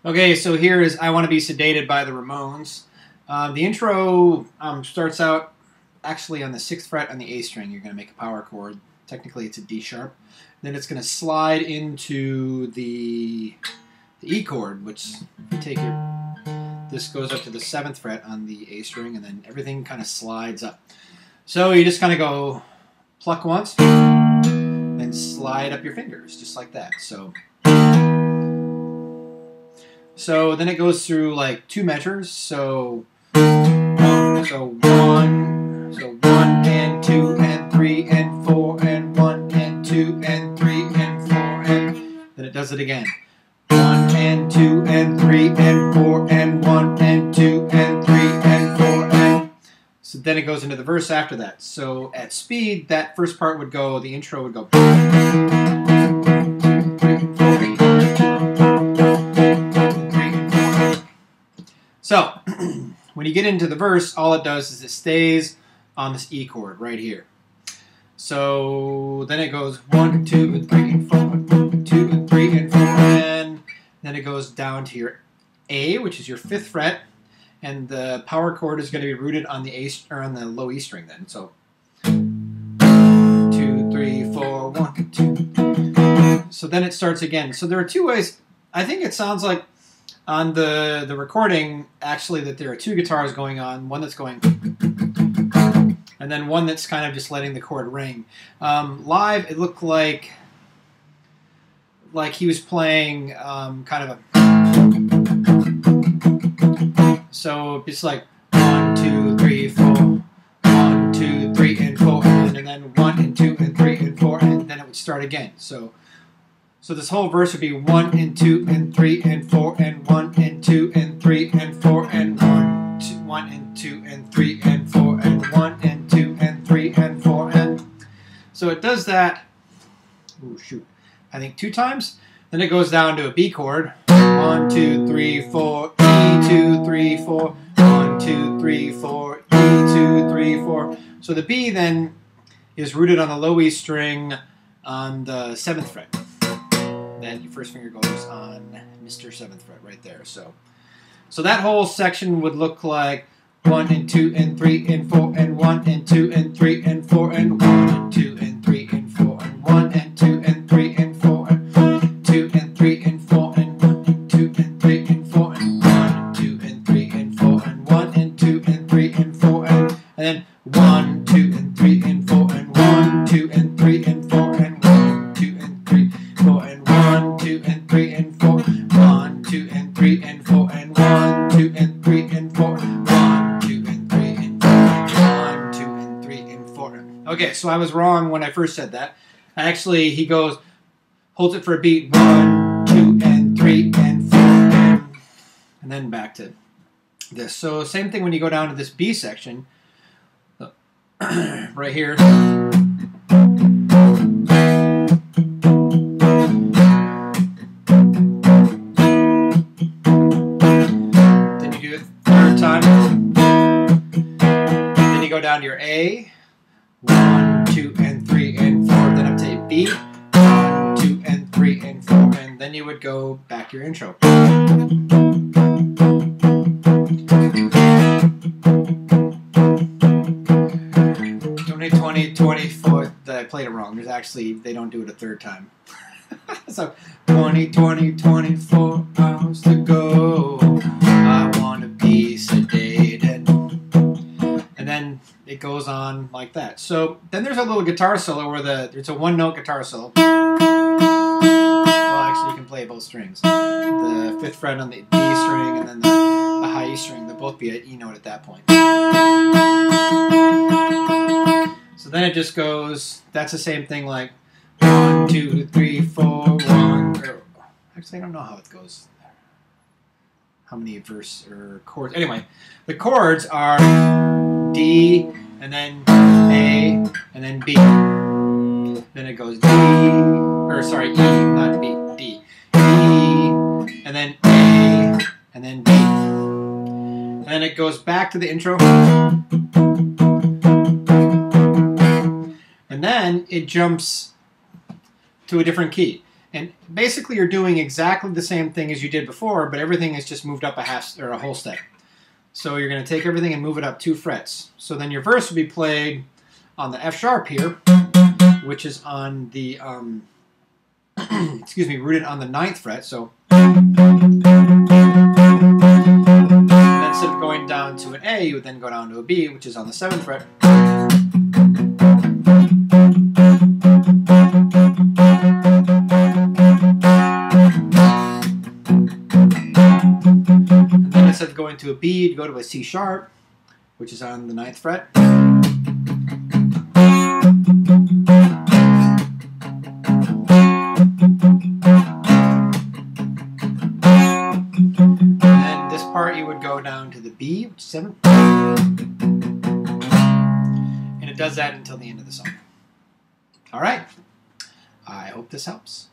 Okay, so here is I Wanna Be Sedated by the Ramones. The intro starts out actually on the 6th fret on the A string. You're going to make a power chord. Technically it's a D sharp. Then it's going to slide into the E chord, which if you take this goes up to the 7th fret on the A string, and then everything kind of slides up. So you just kind of go pluck once, then slide up your fingers, just like that. So then it goes through like 2 measures. So one and 2 and 3 and 4 and 1 and 2 and 3 and 4 and then it does it again. 1 and 2 and 3 and 4 and 1 and 2 and 3 and 4 and so then it goes into the verse after that. So at speed, that first part would go, the intro would go. So, when you get into the verse, all it does is it stays on this E chord right here. So, then it goes 1, 2, and 3, and 4, and 1, 2, and 3, and 4, and then it goes down to your A, which is your 5th fret, and the power chord is going to be rooted on the A or on the low E string then. So, 2, 3, 4, 1, 2. So then it starts again. So there are 2 ways. I think it sounds like on the recording, actually, that there are 2 guitars going on, one that's going, and then one that's kind of just letting the chord ring. Live, it looked like he was playing kind of a, so it's like 1, 2, 3, 4, 1, 2, 3, and 4, and then 1 and 2 and 3 and 4, and then it would start again. So this whole verse would be 1 and 2 and 3 and 4 and 1 and 2 and 3 and 4 and 1, 1 and 2 and 3 and 4 and 1 and 2 and 3 and 4 and so it does that. Oh shoot! I think 2 times. Then it goes down to a B chord. 1, 2, 3, 4, E 2, 3, 4. 1, 2, 3, 4, E 2, 3, 4. So the B then is rooted on the low E string on the 7th fret. Then your first finger goes on Mr. 7th fret right there. So that whole section would look like 1 and 2 and 3 and 4 and 1 and 2 and 3 and 4 and 1 and 2 and 3 and 4 and 1 and 2 and 3 and 4 and 2 and 3 and 4 and 1 and 2 and 3 and 4 and 1 and 2 and 3 and 4 and 1 and 2 and 3 and 4 and then 1, 2 and 3 and 4 and 1, 2 and 3 and 4 and 1, 2 and 3, 4 and 1, 2 and 3 and 4, 1, 2 and 3 and 4 and 1, 2 and 3 and 4, 1, 2 and 3 and 4, 1, 2 and 3 and 4. Okay, so I was wrong when I first said that. Actually, he goes, holds it for a beat, 1, 2 and 3 and 4, and then back to this. So same thing when you go down to this B section, right here. Then you go down to your A, 1, 2, and 3, and 4, then up to B, 1, 2, and 3, and 4, and then you would go back your intro. 20, 24, I played it wrong. There's actually, they don't do it a 3rd time. So, 20, 24 hours to go. I want to be sedated. And then it goes on like that. So then there's a little guitar solo where it's a 1-note guitar solo. Well, actually, you can play both strings. The 5th fret on the D string and then the high E string. They'll both be an E note at that point. So then it just goes, that's the same thing like 1, 2, 3, 4, 1. Actually, I don't know how it goes. How many verse or chords? Anyway, the chords are D, and then A, and then B. Then it goes D, or sorry, E, not B, D. E, and then A, and then B. And then it goes back to the intro. And then it jumps to a different key. And basically you're doing exactly the same thing as you did before, but everything is just moved up a whole step. So you're going to take everything and move it up 2 frets. So then your verse would be played on the F sharp here, which is on the, excuse me, rooted on the 9th fret. So and then instead of going down to an A, you would then go down to a B, which is on the 7th fret. And then instead of going to a B, you'd go to a C sharp, which is on the 9th fret. And then this part you would go down to the B, which is 7. And it does that until the end of the song. All right. I hope this helps.